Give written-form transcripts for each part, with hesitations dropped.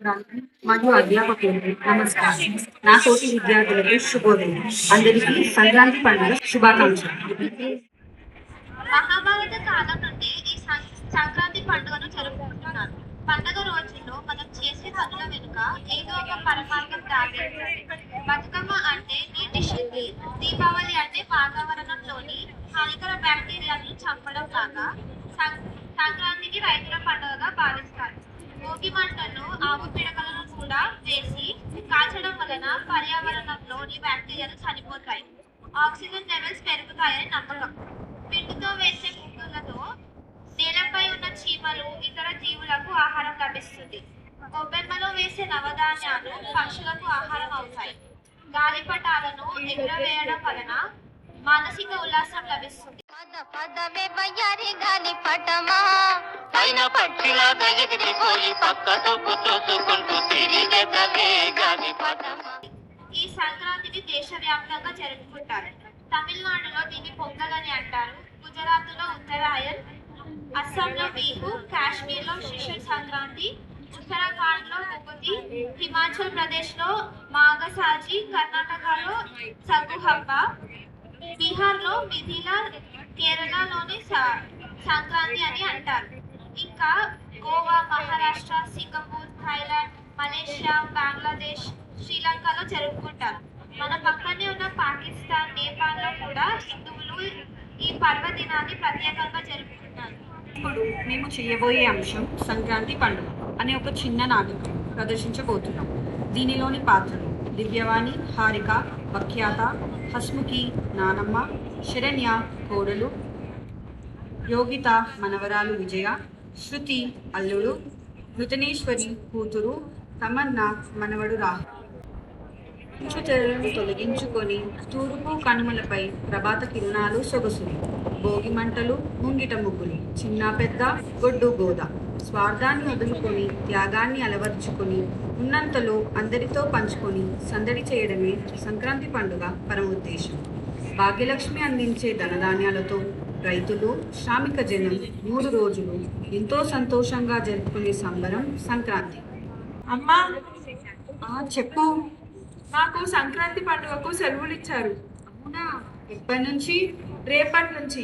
మరియు అధ్యాపకులకు నమస్కారం. నా తోటి విద్యార్థులకు శుభోదయం. అందరికీ సంక్రాంతి పండుగ శుభాకాంక్షలు. మహాభారత కాలం నుండి ఈ సంక్రాంతి పండుగను జరుపుకుంటున్నారు. పండుగ రోజుల్లో మనం చేసే పనుల వెనుక ఏదో ఒక పరమార్థం దాగి ఉంటుంది. బతుకమ్మ అంటే నీటి శుద్ధి, దీపావళి అంటే వాతావరణంలోని హానికర బ్యాక్టీరియాలను చంపడం లాగా సంక్రాంతిని రైతుల పండుగగా భావిస్తారు. భోగి మంటలను ఆవు పిడకలను కూడా వేసి కాల్చడం వలన పర్యావరణంలోని బ్యాక్టీరియాలు చనిపోతాయి, ఆక్సిజన్ లెవెల్స్ పెరుగుతాయని నమ్మకం. పిండితో వేసే ముగ్గులతో నేలపై ఉన్న చీమలు, ఇతర జీవులకు ఆహారం లభిస్తుంది. గొబ్బెమ్మలో వేసే నవధాన్యాలు పక్షులకు ఆహారం అవుతాయి. గాలిపటాలను ఎగురవేయడం వలన మానసిక ఉల్లాసం లభిస్తుంది. పదవే వయ్యారి గాలి పటమా పైన పక్షిలాగా ఎగిరిపోయి పక్క తొక్కు చూసుకుంటూ తిరిగెదవే గాలి పటమా. ఈ సంక్రాంతిని దేశవ్యాప్తంగా జరుపుకుంటారు. తమిళనాడులో దీన్ని పొంగల్ అని అంటారు, గుజరాత్లో ఉత్తరాయణ్, అస్సాంలో బిహు, కాశ్మీర్లో శిశిర్ సంక్రాంతి, ఉత్తరాఖండ్లో ముగుతి, హిమాచల్ ప్రదేశ్లో మాగసాజి, కర్ణాటకలో సగుహబ్బ, బీహార్లో మిథిలా, కేరళలోని సంక్రాంతి అని అంటారు. ఇంకా Goa, Maharashtra, Singapore, Thailand, Malaysia, Bangladesh, శ్రీలంకలో జరుపుకుంటారు. మన పక్కనే ఉన్న పాకిస్తాన్, నేపాల్లో కూడా హిందువులు ఈ పర్వదినాన్ని ప్రత్యేకంగా జరుపుకుంటారు. ఇప్పుడు మేము చేయబోయే అంశం సంక్రాంతి పండుగ అనే ఒక చిన్న నాటకం ప్రదర్శించబోతున్నాం. దీనిలోని పాత్రలు దివ్యవాణి, హారిక, వఖ్యాత, హస్ముఖి నానమ్మ, శరణ్య కోడలు, యోగిత మనవరాలు విజయ, శృతి అల్లుడు, నృతనేశ్వరి కూతురు, తమన్నా మనవడు రాహు. తెరలను తొలగించుకొని తూర్పు కనుమలపై ప్రభాత కిరణాలు సొగసులు, భోగి మంటలు, ముంగిట ముగ్గులు, చిన్న పెద్ద గొడ్డు గోద, స్వార్థాన్ని వదులుకొని త్యాగాన్ని అలవర్చుకొని ఉన్నంతలో అందరితో పంచుకొని సందడి చేయడమే సంక్రాంతి పండుగ పరమ ఉద్దేశం. భాగ్యలక్ష్మి అందించే ధనధాన్యాలతో రైతులు, శ్రామిక జనం 3 రోజులు ఎంతో సంతోషంగా జరుపుకునే సంబరం సంక్రాంతి. అమ్మా, చెప్పు. మాకు సంక్రాంతి పండుగకు సెలవులు ఇచ్చారు. అవునా? ఎప్పటి నుంచి? రేపటి నుంచి.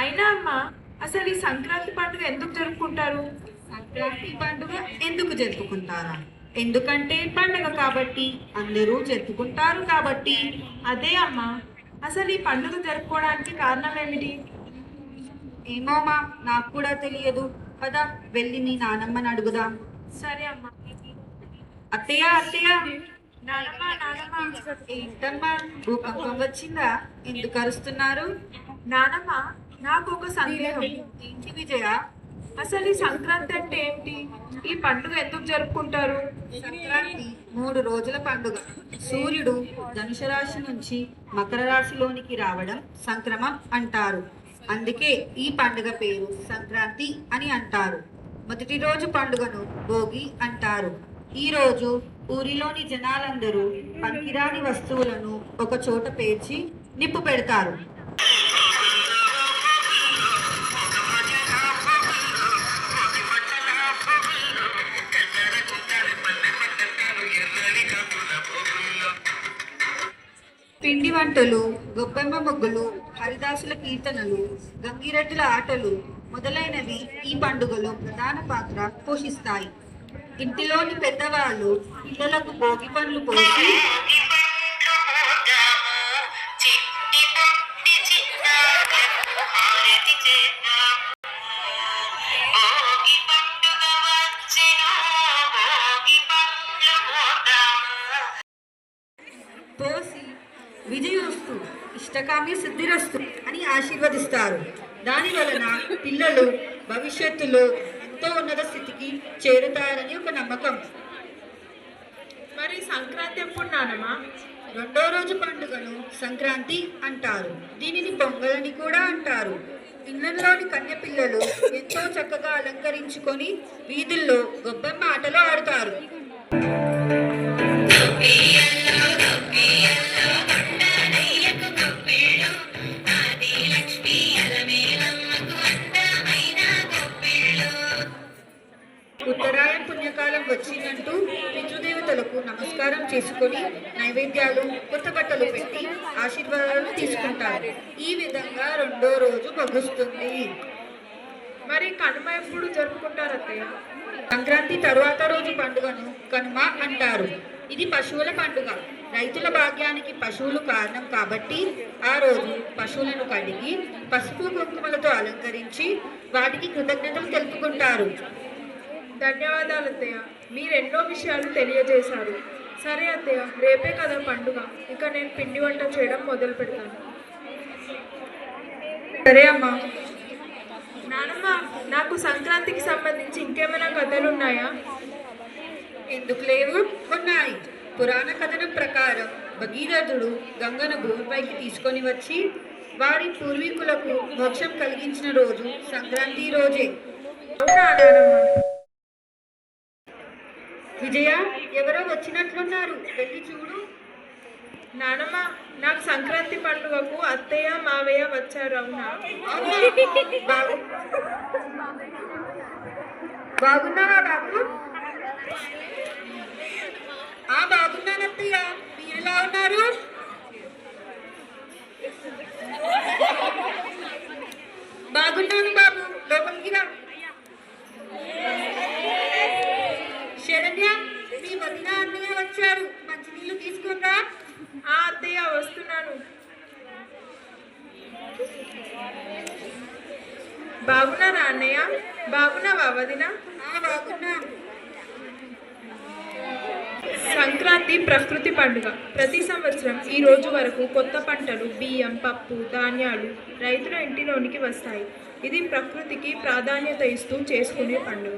అయినా అమ్మా, అసలు ఈ సంక్రాంతి పండుగ ఎందుకు జరుపుకుంటారు? సంక్రాంతి పండుగ ఎందుకు జరుపుకుంటారా? ఎందుకంటే పండుగ కాబట్టి, అందరూ జరుపుకుంటారు కాబట్టి. అదే అమ్మా, అసలు ఈ పండుగ జరుపుకోవడానికి కారణం ఏమిటి? ఏమోమా, నాకు కూడా తెలియదు. పద వెళ్ళి మీ నానమ్మని అడుగుదాం. సరే అమ్మా. అత్తయ్య, అత్తయ్య. నానమ్మ, నానమ్మ. ఏంటమ్మా, భూకంపం వచ్చిందా? ఎందుకు అరుస్తున్నారు? నానమ్మ, నాకు ఒక సందేహం. ఏంటి విజయ? అసలు ఈ సంక్రాంతి అంటే ఏమిటి? ఈ పండుగ ఎందుకు జరుపుకుంటారు? సంక్రాంతి 3 రోజుల పండుగ. సూర్యుడు ధనుసు రాశి నుంచి మకర రాశిలోనికి రావడం సంక్రమం అంటారు. అందుకే ఈ పండుగ పేరు సంక్రాంతి అని అంటారు. మొదటి రోజు పండుగను భోగి అంటారు. ఈ రోజు ఊరిలోని జనాలందరూ పనికిరాని వస్తువులను ఒక చోట పేర్చి నిప్పు పెడతారు. పిండి వంటలు, గొబ్బెమ్మ ముగ్గులు, హరిదాసుల కీర్తనలు, గంగిరెద్దుల ఆటలు మొదలైనవి ఈ పండుగలో ప్రధాన పాత్ర పోషిస్తాయి. ఇంటిలోని పెద్దవాళ్ళు పిల్లలకు భోగి పండ్లు పోసి విజయోస్తు, ఇష్టకామ్య సిద్ధిరస్తు అని ఆశీర్వదిస్తారు. దాని వలన పిల్లలు భవిష్యత్తులో ఎంతో ఉన్నత స్థితికి చేరుతారని ఒక నమ్మకం. మరి సంక్రాంతి ఎప్పుడు నానమ్మా? 2వ రోజు పండుగను సంక్రాంతి అంటారు. దీనిని పొంగల్ అని కూడా అంటారు. ఇళ్లలోని కన్య పిల్లలు ఎంతో చక్కగా అలంకరించుకొని వీధుల్లో గొబ్బెమ్మ ఆటలు ఆడుతారు. ఉత్తరాయణ పుణ్యకాలం వచ్చిందంటూ నమస్కారం చేసుకొని నైవేద్యాలు కొత్త బట్టలు పెట్టి ఆశీర్వాదాలు తీసుకుంటారు. ఈ విధంగా రెండో రోజు ముగుస్తుంది. మరి కనుమ ఎప్పుడు జరుపుకుంటారు అత్తయ్య? సంక్రాంతి తరువాత రోజు పండుగను కనుమ అంటారు. ఇది పశువుల పండుగ. రైతుల భాగ్యానికి పశువులు కారణం కాబట్టి ఆ రోజు పశువులను కడిగి పసుపు కుంకుమలతో అలంకరించి వాటికి కృతజ్ఞతలు తెలుపుకుంటారు. ధన్యవాదాలు అత్తయ్య, మీరు ఎన్నో విషయాలు తెలియజేశారు. సరే అత్తయ్య, రేపే కదా పండుగ, ఇక నేను పిండి వంట చేయడం మొదలు పెడతాను. సరే అమ్మా. నానమ్మ, నాకు సంక్రాంతికి సంబంధించి ఇంకేమైనా కథలు ఉన్నాయా? ఎందుకు లేవు? ఉన్నాయి. పురాణ కథనం ప్రకారం భగీరథుడు గంగను భూమిపైకి తీసుకొని వచ్చి వారి పూర్వీకులకు మోక్షం కలిగించిన రోజు సంక్రాంతి రోజే. అవునా నానమ్మ? విజయ, ఎవరో వచ్చినట్లున్నారు, వెళ్ళి చూడు. నానమ్మ, నాకు సంక్రాంతి పండుగకు అత్తయ్య మావయ్య వచ్చారు. అవునా? అవునా? బాగున్నావా బాబు? బాగున్నాను అత్తయ్య, మీరు ఎలా ఉన్నారు? బాగున్నాను బాబు, లోపలికి రా. శరణ్య, మీ వదిన అన్నయ్య వచ్చారు, మంచినీళ్ళు తీసుకురా. అత్తయ్య వస్తున్నాను. బాగున్నారా అన్నయ్య? బాగున్నావా వదిన? బాగున్నా. సంక్రాంతి ప్రకృతి పండుగ. ప్రతి సంవత్సరం ఈ రోజు వరకు కొత్త పంటలు, బియ్యం, పప్పు, ధాన్యాలు రైతుల ఇంటిలోనికి వస్తాయి. ఇది ప్రకృతికి ప్రాధాన్యత ఇస్తూ చేసుకునే పండుగ.